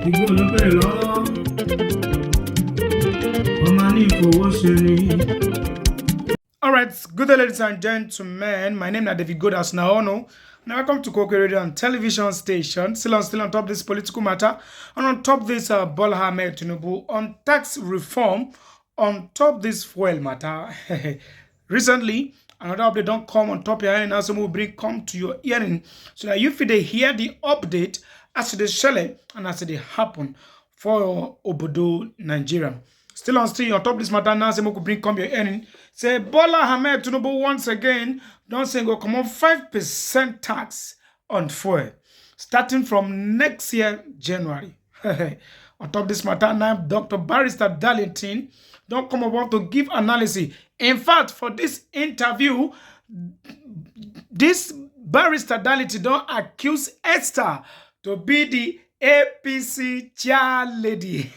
All right, good day, ladies and gentlemen. My name is davidgoldd-talker, and welcome to Koke Radio and Television Station. Still on top of this political matter, and on top of this Bola Ahmed Tinubu on tax reform, on top of this fuel matter. Recently, another update don't come on top of your hearing, and some will come to your hearing, so that you feel they hear the update as they shell and as they happen for Obodo, Nigeria. Still on top of this matter now, say could bring come your earning. Say Bola Ahmed Tinubu once again don't say go come on 5% tax on fuel starting from next year January. On top of this matter now, Dr. Barrister Darlington don't come about to give analysis. In fact, for this interview, this Barrister Darlington don't accuse Esther to be the APC chair lady.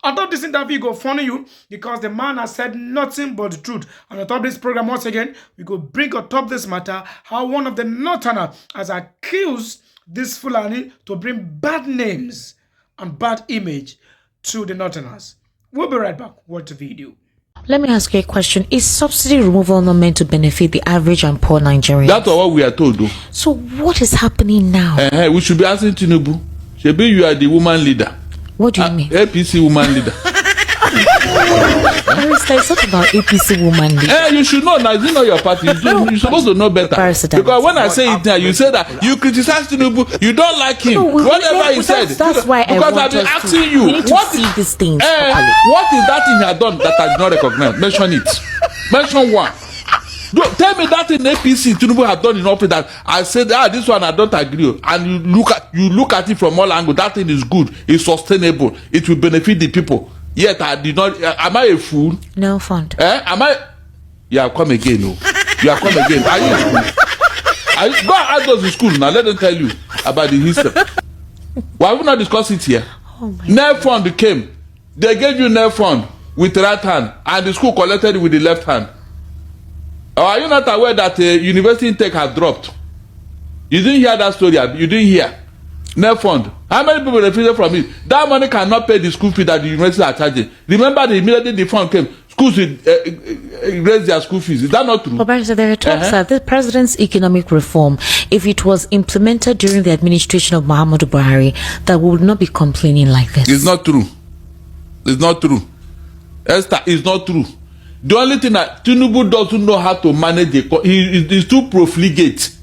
On top of this interview, go funny you because the man has said nothing but the truth. And on top of this program, once again, we go bring on top of this matter how one of the Northerners has accused this Fulani to bring bad names and bad image to the Northerners. We'll be right back. Watch the video. Let me ask you a question. Is subsidy removal not meant to benefit the average and poor Nigerians? That's what we are told, though. So what is happening now? We should be asking Tinubu. Shebi, you are the woman leader. What do you mean? APC woman leader. It's not about APC woman leader. You should know now. It's not your party. You're supposed to know better. Because when I say it now, you say that you criticize Tinubu, you don't like him. Whatever he said. That's why because I've been asking you. We need to see these things. What is that thing he has done that I did not recognize? Mention it. Mention one. Tell me that in APC Tinubu has done in office that I said, this one I don't agree. And you look at it from all angles. That thing is good. It's sustainable. It will benefit the people. Yet I did not. Am I a fool? No fund. Am I? You have come again. No. You have come again. Are you in school? Go and ask those in school now. Let them tell you about the history. Why have we not discussed it here? NEF fund came. They gave you NEF fund with the right hand, and the school collected it with the left hand. Are you not aware that university intake has dropped? You didn't hear that story. You didn't hear. NEF fund. How many people benefited from it? That money cannot pay the school fee that the university are charging. Remember, immediately the fund came, schools raise their school fees. Is that not true? But so there are talks that the president's economic reform, if it was implemented during the administration of Muhammadu Buhari, that we would not be complaining like this. It's not true. It's not true. Esther, it's not true. The only thing that Tinubu doesn't know how to manage he's too profligate.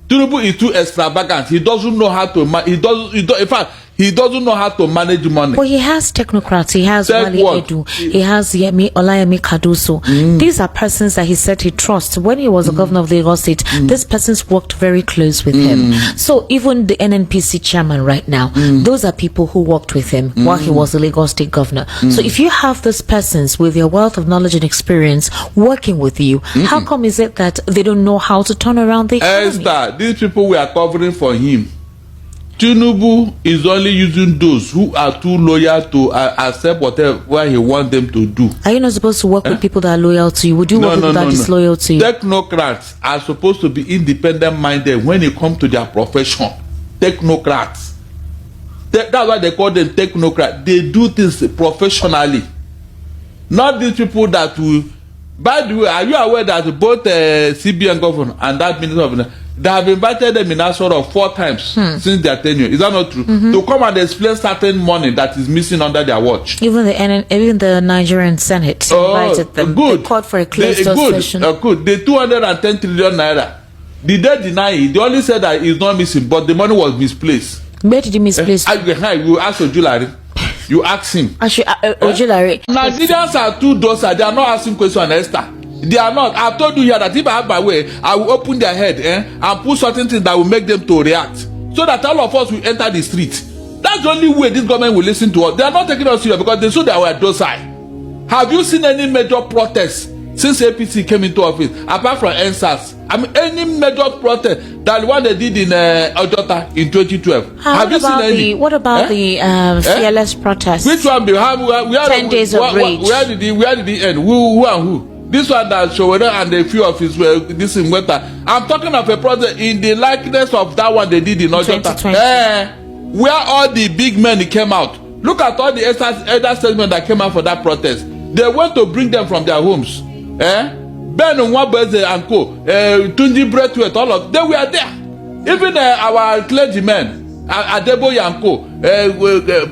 Tinubu is too extravagant. He doesn't know how to in fact, he doesn't know how to manage money. But he has technocrats. He has Wale Edu. He has Olayemi Kaduso. These are persons that he said he trusts. When he was the governor of Lagos State, these persons worked very close with him. So even the NNPC chairman right now, those are people who worked with him while he was the Lagos State governor. So if you have these persons with their wealth of knowledge and experience working with you, how come is it that they don't know how to turn around the economy? Esther, these people we are covering for him. Tinubu is only using those who are too loyal to accept whatever he wants them to do. Are you not supposed to work with people that are loyal to you? Would you work with people that are disloyal to you? Technocrats are supposed to be independent-minded when it comes to their profession. Technocrats. That's why they call them technocrats. They do things professionally. Not these people that will... By the way, are you aware that both CBN governor and that minister of finance, they have invited them in that sort of 4 times since their tenure? Is that not true? To come and explain certain money that is missing under their watch. Even the Nigerian Senate invited them. Good. They called for a closed session. Good. The 210 trillion naira. Did they deny it? They only said that it's not missing, but the money was misplaced. Where did he misplace? You ask Ojulari. You ask him. Ojulari. Nigerians are too docile. They are not asking questions on Esther. They are not. I've told you here that if I have my way, I will open their head and put certain things that will make them to react, so that all of us will enter the street. That's the only way this government will listen to us. They are not taking us serious because they saw that we are docile. Have you seen any major protests since APC came into office, apart from NSAS? I mean, any major protest than what they did in Ojota in 2012? Have you seen any? What about the fearless protests? Which one? 10 days of rage. Where did it end? Who and who? This one that Showere and a few of his this in winter. I'm talking of a project in the likeness of that one they did in Ojota. where all the big men came out. Look at all the elder statesmen that came out for that protest. They went to bring them from their homes. Ben Nwabeze and Co. Tunji Braithwaite, all of them were there. Even our clergymen, Adeboye and Co.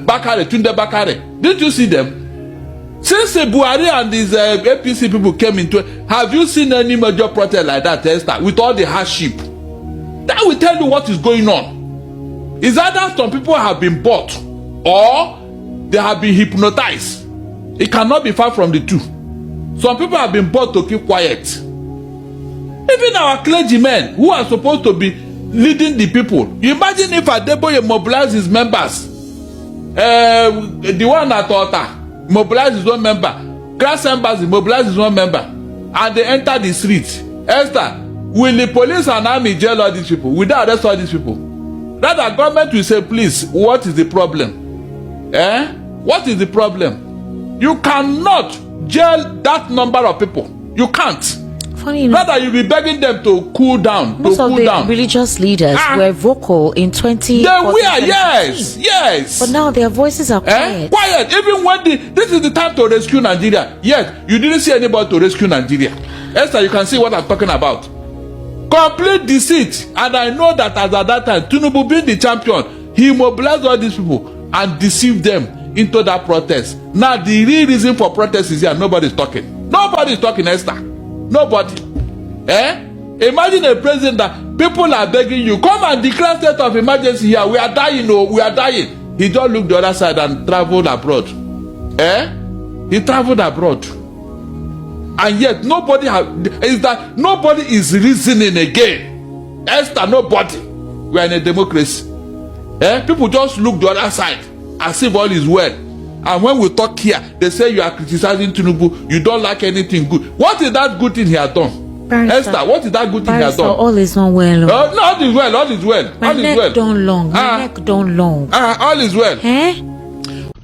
Bakare, Tunde Bakare. Didn't you see them? Since Buhari and these APC people came into it, have you seen any major protest like that, Esther, with all the hardship? That will tell you what is going on. Is either some people have been bought or they have been hypnotized. It cannot be far from the two. Some people have been bought to keep quiet. Even our clergymen who are supposed to be leading the people. Imagine if Adeboye mobilized his members. The one at Ota mobilized his own member. Class Embassy mobilized his own member. And they enter the street. Esther, will the police and army jail all these people? Will they arrest all these people? That the government will say, please, what is the problem? What is the problem? You cannot jail that number of people. You can't. Funny enough, rather, you'll be begging them to cool down. Most of the religious leaders were vocal in 20. They were, yes. But now their voices are quiet. Quiet. Even when this is the time to rescue Nigeria. Yet, you didn't see anybody to rescue Nigeria. Esther, you can see what I'm talking about. Complete deceit. And I know that as at that time, Tinubu being the champion, he mobilized all these people and deceived them into that protest. Now, the real reason for protest is here. Nobody's talking. Nobody's talking, Esther. Nobody. Imagine a president that people are begging you, come and declare state of emergency here. We are dying, we are dying. He just looked the other side and traveled abroad. He traveled abroad. And yet nobody is reasoning again. Esther, nobody. We are in a democracy. People just look the other side as if all is well. And when we talk here, they say you are criticizing Tinubu, you don't like anything good. What is that good thing he has done? Barrister, Esther, what is that good thing he has done? All is not well. No, all is well, all is well. My neck don't long. All is well.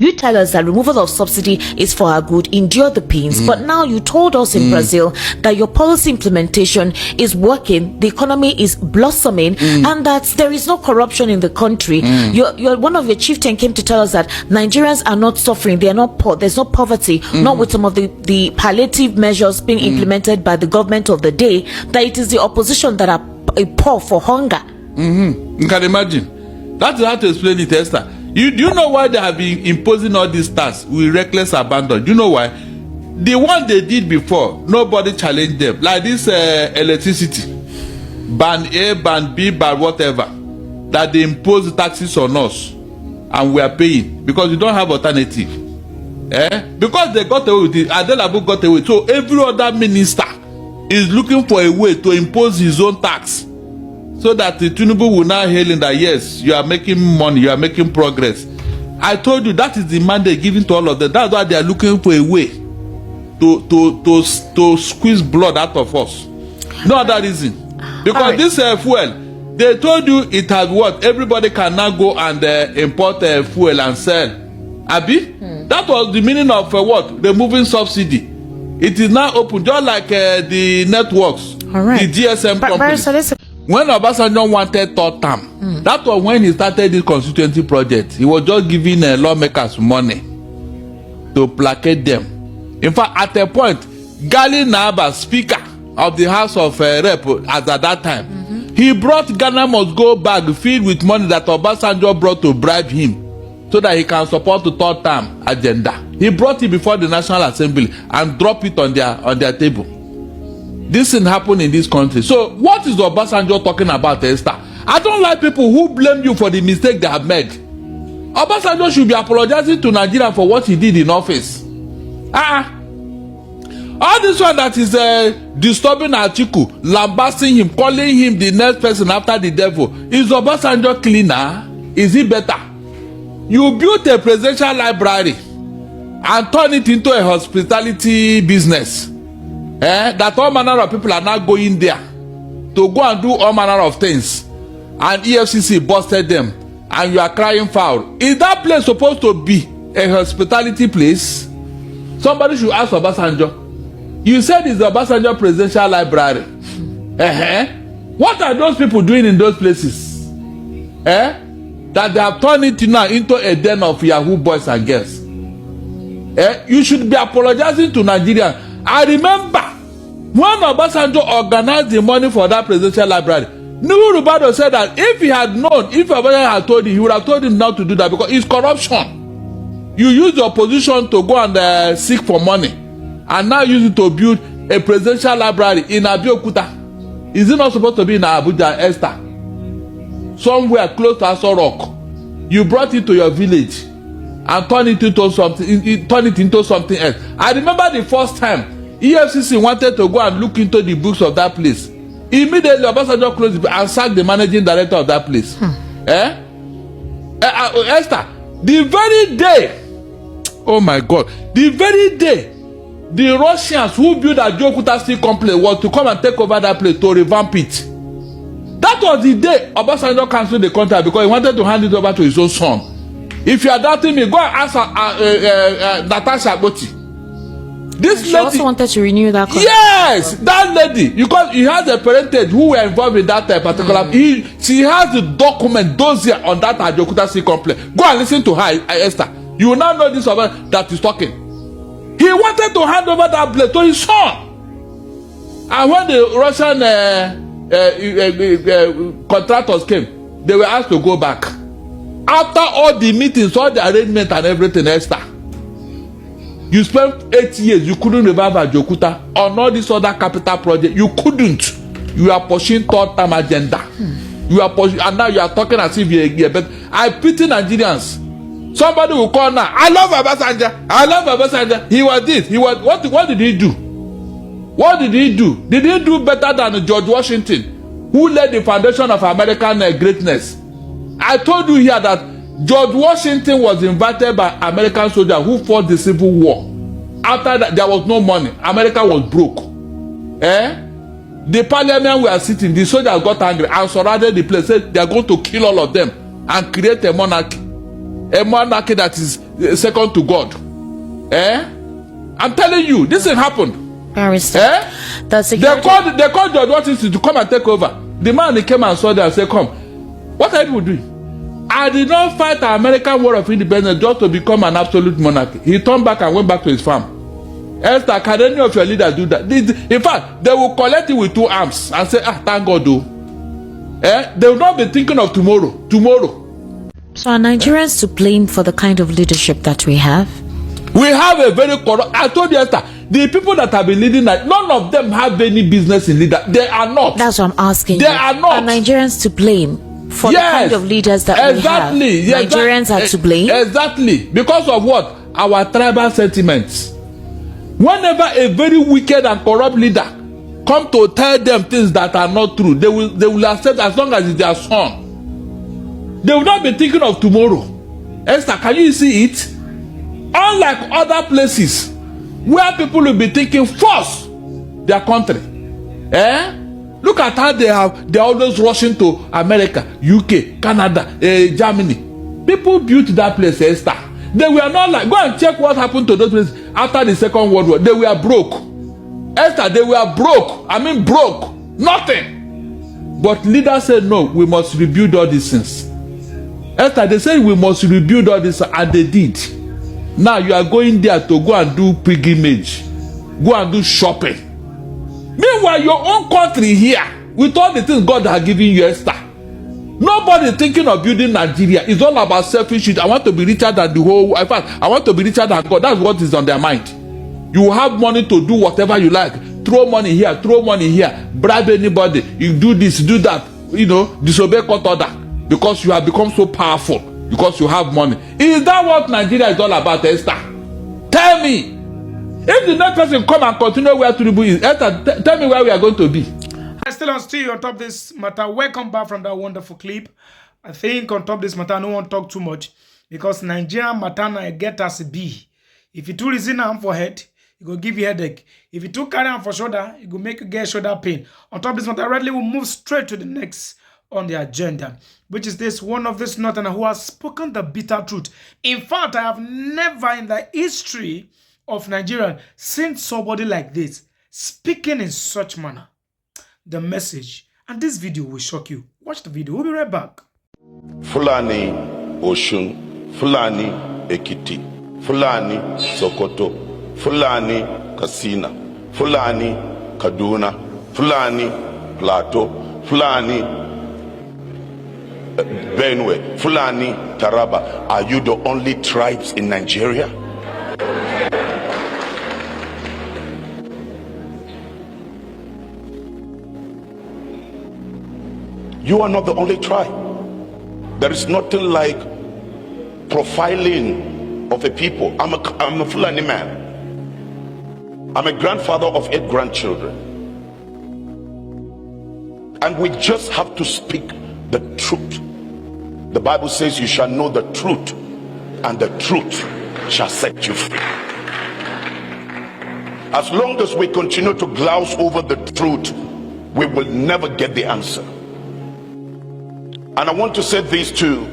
You tell us that removal of subsidy is for our good, endure the pains. But now you told us in Brazil that your policy implementation is working, the economy is blossoming, and that there is no corruption in the country. One of your chieftain came to tell us that Nigerians are not suffering, they are not poor, there's no poverty, not with some of the palliative measures being implemented by the government of the day, that it is the opposition that are poor for hunger. You can imagine. That's how to explain it, Esther. Do you know why they have been imposing all these taxes with reckless abandon? Do you know why? The one they did before, nobody challenged them. Like this electricity, ban A, ban B, ban whatever, that they impose taxes on us, and we are paying because we don't have alternative. Because they got away with it, Adelabu got away. So every other minister is looking for a way to impose his own tax. So that the Tinubu will now hail in that, yes, you are making money, you are making progress. I told you that is the mandate given to all of them. That's why they are looking for a way to squeeze blood out of us. No other reason. Because this fuel, they told you it has what? Everybody can now go and import fuel and sell. Abi? That was the meaning of what? Removing subsidy. It is now open, just like the networks, the GSM companies. When Obasanjo wanted third term, that was when he started this constituency project. He was just giving lawmakers money to placate them. In fact, at a point, Gali Naba, Speaker of the House of Rep, at that time, he brought Ghana must go bag filled with money that Obasanjo brought to bribe him so that he can support the third term agenda. He brought it before the National Assembly and dropped it on their table. This thing happened in this country. So what is Obasanjo talking about, Esther? I don't like people who blame you for the mistake they have made. Obasanjo should be apologizing to Nigeria for what he did in office. All this one that is disturbing Atiku, lambasting him, calling him the next person after the devil. Is Obasanjo cleaner? Is he better? You built a presidential library and turn it into a hospitality business. That all manner of people are now going there to go and do all manner of things, and EFCC busted them, and you are crying foul. Is that place supposed to be a hospitality place? Somebody should ask Obasanjo. You said it's the Obasanjo Presidential Library. What are those people doing in those places? that they have turned it now into a den of Yahoo boys and girls. You should be apologizing to Nigerians. I remember when Obasanjo organized the money for that presidential library, Nuhu Rubado said that if he had known, if Obasanjo had told him, he would have told him not to do that because it's corruption. You use your position to go and seek for money and now use it to build a presidential library in Abeokuta. Is it not supposed to be in Abuja, Esther? Somewhere close to Aso Rock. You brought it to your village and turn it into something else. I remember the first time EFCC wanted to go and look into the books of that place. Immediately, Obasanjo closed it and sacked the managing director of that place. Esther, the very day, oh my God, the very day the Russians who built a Abeokuta Steel Complex was to come and take over that place to revamp it. That was the day Obasanjo cancelled the contract because he wanted to hand it over to his own son. If you are doubting me, go and ask Natasha Boti. This she lady also wanted to renew that contract. Yes, that lady, because he has a parentage who were involved in that particular. She has the document dossier on that Abeokuta Steel Complex. Go and listen to her, Esther. You will now know this about that is talking. He wanted to hand over that place to his son. And when the Russian contractors came, they were asked to go back. After all the meetings, all the arrangement and everything, Esther, you spent 8 years, you couldn't revive Abeokuta on all this other capital project. You couldn't. You are pushing third-term agenda. You are pushing, and now you are talking as if you're better. I pity Nigerians. Somebody will call now. I love Obasanjo. I love Obasanjo. He was this. He was what did he do? What did he do? Did he do better than George Washington, who laid the foundation of American greatness? I told you here that George Washington was invited by American soldiers who fought the Civil War. After that, there was no money. America was broke. The parliament were sitting. The soldiers got angry and surrounded the place. Said they are going to kill all of them and create a monarchy. A monarchy that is second to God. I'm telling you, this thing happened. They called George Washington to come and take over. The man, he came and saw them and said, come, what are you doing? I did not fight the American War of Independence just to become an absolute monarch. He turned back and went back to his farm. Esther, can any of your leaders do that? In fact, they will collect it with 2 arms and say, thank God, though. They will not be thinking of tomorrow. So are Nigerians to blame for the kind of leadership that we have? We have a very corrupt. I told you, Esther, the people that have been leading, none of them have any business in leader. They are not. That's what I'm asking. They are not. Are Nigerians to blame for the kind of leaders that we have? Nigerians are to blame. Exactly. Because of what? Our tribal sentiments. Whenever a very wicked and corrupt leader come to tell them things that are not true, they will accept as long as it's their son. They will not be thinking of tomorrow. Esther, can you see it? Unlike other places where people will be thinking first their country. Look at how they're always rushing to America, UK, Canada, Germany. People built that place, Esther. They were not like, go and check what happened to those places after the Second World War. They were broke. Esther, they were broke. I mean broke. Nothing. But leaders said, no, we must rebuild all these things. Esther, they said we must rebuild all this, and they did. Now you are going there to go and do pilgrimage, go and do shopping. Meanwhile, your own country here, with all the things God has given you, Esther, nobody thinking of building Nigeria. It's all about selfish. I want to be richer than the whole. In fact, I want to be richer than God. That's what is on their mind. You have money to do whatever you like. Throw money here, throw money here, bribe anybody. You do this, do that. Disobey court order. Because you have become so powerful, because you have money. Is that what Nigeria is all about, Esther? Tell me. If the next person come and continue where Tinubu is, Esther, tell me where we are going to be. I still on top this matter. Welcome back from that wonderful clip. I think on top this matter, I don't want to talk too much because Nigerian matter now get as a B. If you too reason arm for head, it will give you headache. If you too carry on for shoulder, it will make you get shoulder pain. On top this matter, readily we'll move straight to the next on the agenda, which is this one of this northerner who has spoken the bitter truth. In fact, I have never in the history of Nigeria seen somebody like this speaking in such manner. The message and this video will shock you. Watch the video. We'll be right back. Fulani Oshun, Fulani Ekiti, Fulani Sokoto, Fulani Kasina, Fulani Kaduna, Fulani Plateau, Fulani Benue, Fulani Taraba. Are you the only tribes in Nigeria? You are not the only tribe. There is nothing like profiling of a people. I'm a Fulani man. I'm a grandfather of 8 grandchildren. And we just have to speak the truth. The Bible says you shall know the truth, and the truth shall set you free. As long as we continue to glouse over the truth, we will never get the answer. And I want to say this to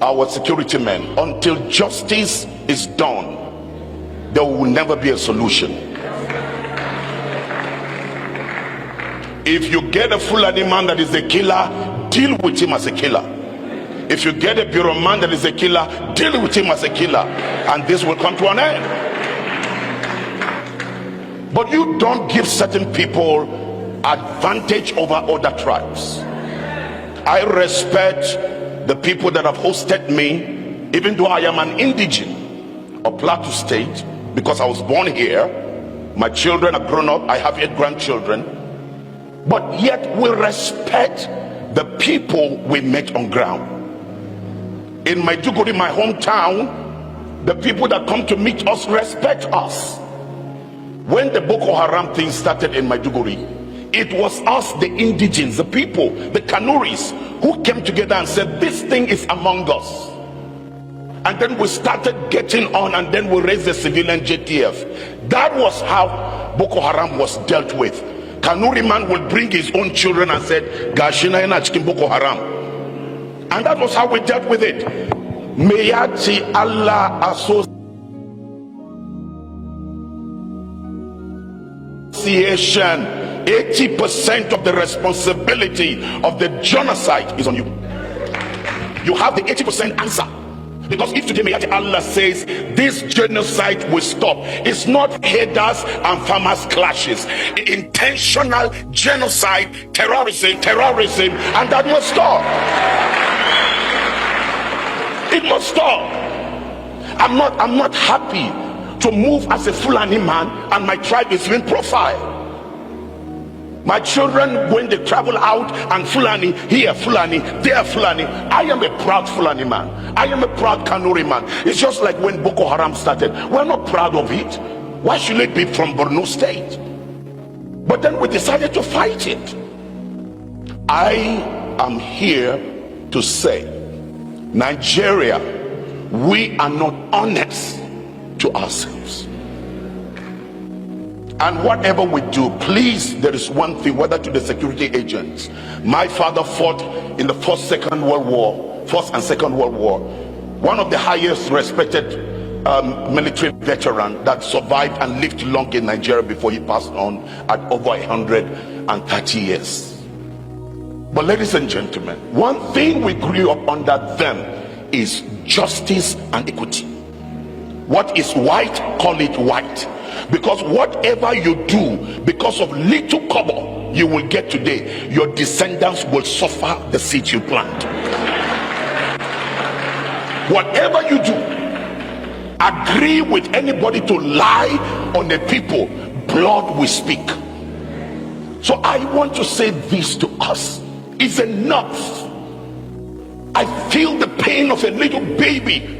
our security men: until justice is done, there will never be a solution. If you get a Fulani man that is a killer, deal with him as a killer. If you get a bureau man that is a killer, deal with him as a killer, and this will come to an end. But you don't give certain people advantage over other tribes. I respect the people that have hosted me, even though I am an indigene of Plateau State, because I was born here. My children are grown up. I have 8 grandchildren. But yet we respect the people we met on ground. In Maiduguri, my hometown, the people that come to meet us respect us. When the Boko Haram thing started in Maiduguri, it was us, the indigenes, the people, the Kanuris, who came together and said, this thing is among us. And then we started getting on, and then we raised the civilian JTF. That was how Boko Haram was dealt with. Kanuri man will bring his own children and said, Gashina ina chikin Boko Haram. And that was how we dealt with it. Mayati Allah Association. 80% of the responsibility of the genocide is on you. You have the 80% answer. Because if today Mayati Allah says this genocide will stop, it's not herders and farmers clashes. Intentional genocide, terrorism, and that must stop. It must stop. I'm not happy to move as a Fulani man and my tribe is being profiled. My children, when they travel out and Fulani, here Fulani, there Fulani, I am a proud Fulani man. I am a proud Kanuri man. It's just like when Boko Haram started. We're not proud of it. Why should it be from Borno State? But then we decided to fight it. I am here to say, Nigeria, we are not honest to ourselves. And whatever we do, please, there is one thing, whether to the security agents. My father fought in the First and Second World War. One of the highest respected military veteran that survived and lived long in Nigeria before he passed on at over 130 years. But ladies and gentlemen, one thing we grew up under them is justice and equity. What is white, call it white. Because whatever you do, because of little cover you will get today, your descendants will suffer the seed you plant. Whatever you do, agree with anybody to lie on the people, blood will speak. So I want to say this to us: it's enough. I feel the pain of a little baby.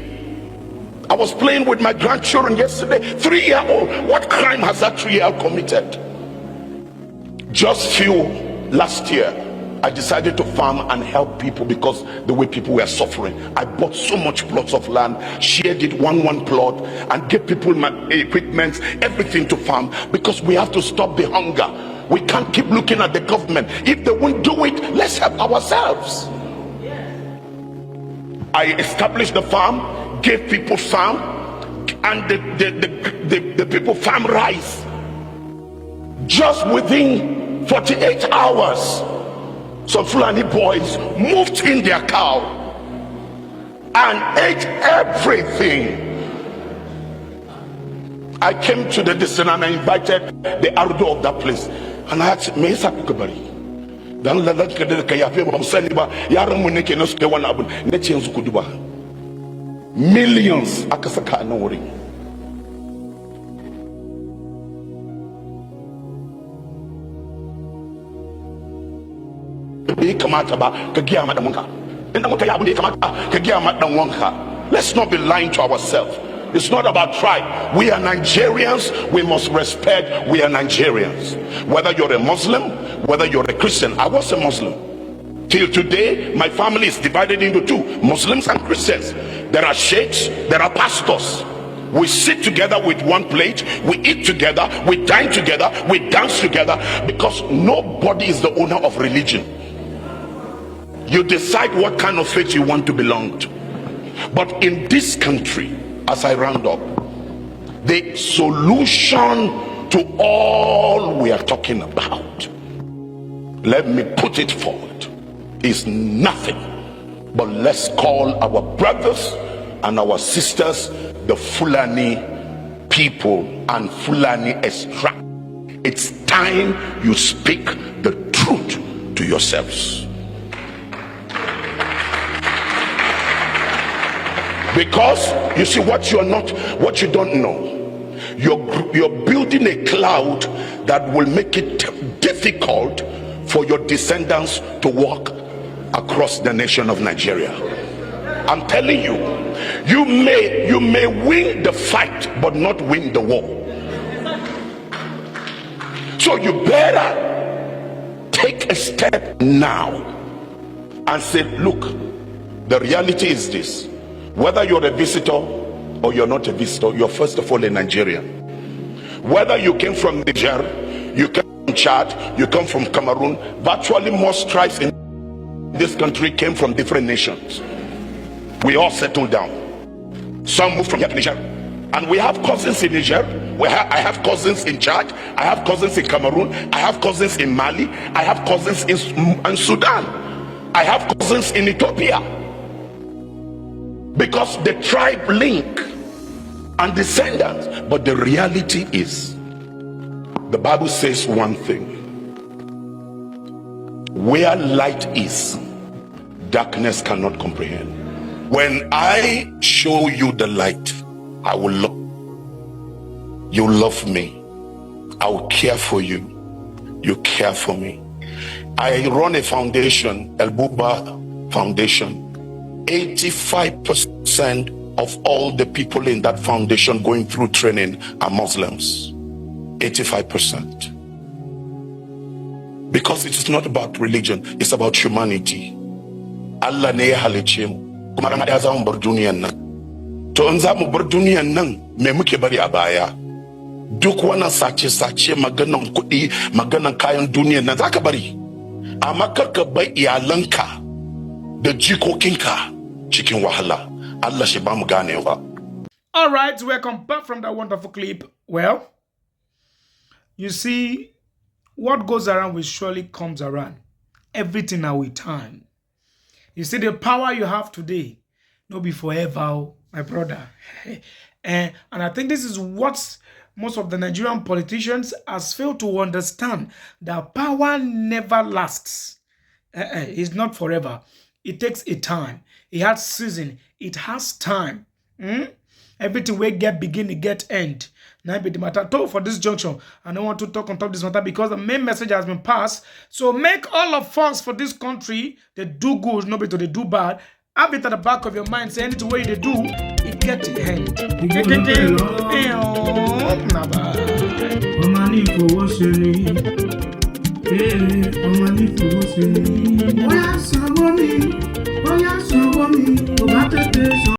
I was playing with my grandchildren yesterday, 3-year-old. What crime has that 3-year-old committed? Just last year, I decided to farm and help people because the way people were suffering. I bought so much plots of land, shared it one plot, and gave people my equipment, everything to farm, because we have to stop the hunger. We can't keep looking at the government. If they won't do it, let's help ourselves. I established the farm, gave people farm, and the people farm rice. Just within 48 hours, some Fulani boys moved in their cow and ate everything. I came to the distance and I invited the Ardo of that place. And I asked, me sa kukabari. Dan la la kade kaya pe ba musani ba yaran mu nake nasu kai wannan abun nace yanzu ku duba. Millions aka saka nan wuri. Bai kamata ba ka giya ma dan wanka. Inda muka yi abun da ya kamata ka giya ma dan wanka. Let's not be lying to ourselves. It's not about tribe. We are Nigerians. We must respect we are Nigerians. Whether you're a Muslim, whether you're a Christian. I was a Muslim. Till today, my family is divided into two, Muslims and Christians. There are sheikhs, there are pastors. We sit together with one plate, we eat together, we dine together, we dance together, because nobody is the owner of religion. You decide what kind of faith you want to belong to. But in this country, as I round up, the solution to all we are talking about, let me put it forward, is nothing but let's call our brothers and our sisters the Fulani people and Fulani extract. It's time you speak the truth to yourselves. Because you see, what you don't know, you're building a cloud that will make it difficult for your descendants to walk across the nation of Nigeria. I'm telling you, you may win the fight but not win the war. So you better take a step now and say, look, the reality is this. Whether you're a visitor or you're not a visitor, you're first of all a Nigerian. Whether you came from Niger, you came from Chad, you come from Cameroon, virtually most tribes in this country came from different nations. We all settled down. Some moved from here to Niger. And we have cousins in Niger. I have cousins in Chad. I have cousins in Cameroon. I have cousins in Mali. I have cousins in Sudan. I have cousins in Ethiopia. Because the tribe link and descendants. But the reality is, the Bible says one thing: where light is, darkness cannot comprehend. When I show you the light, I will love you. Love me. I will care for you. You care for me. I run a foundation, El Buba Foundation. 85% of all the people in that foundation going through training are Muslims. 85%. Because it is not about religion, it's about humanity. Allah ne ya halice mu, kuma ran ya zamu bar duniyan nan. To in zamu bar duniyan nan, me muke bari a baya? Duk wannan sace maganan kuɗi, maganan kayan duniyan nan zaka bari. Amma karka bai iyalanka da jikokinka cikin wahala. Allah shi ba mu ganewa. All right, welcome back from that wonderful clip. Well, you see, what goes around will surely comes around. Everything now with time. You see, the power you have today, no be forever, my brother. And I think this is what most of the Nigerian politicians has failed to understand. That power never lasts. It's not forever. It takes a time. It has season. It has time. Everything will get begin, it get end. Now be the matter talk for this junction. I don't want to talk on top of this matter because the main message has been passed. So make all of us for this country, they do good, nobody to they do bad. Have it at the back of your mind. Say anything way they do, it get to end.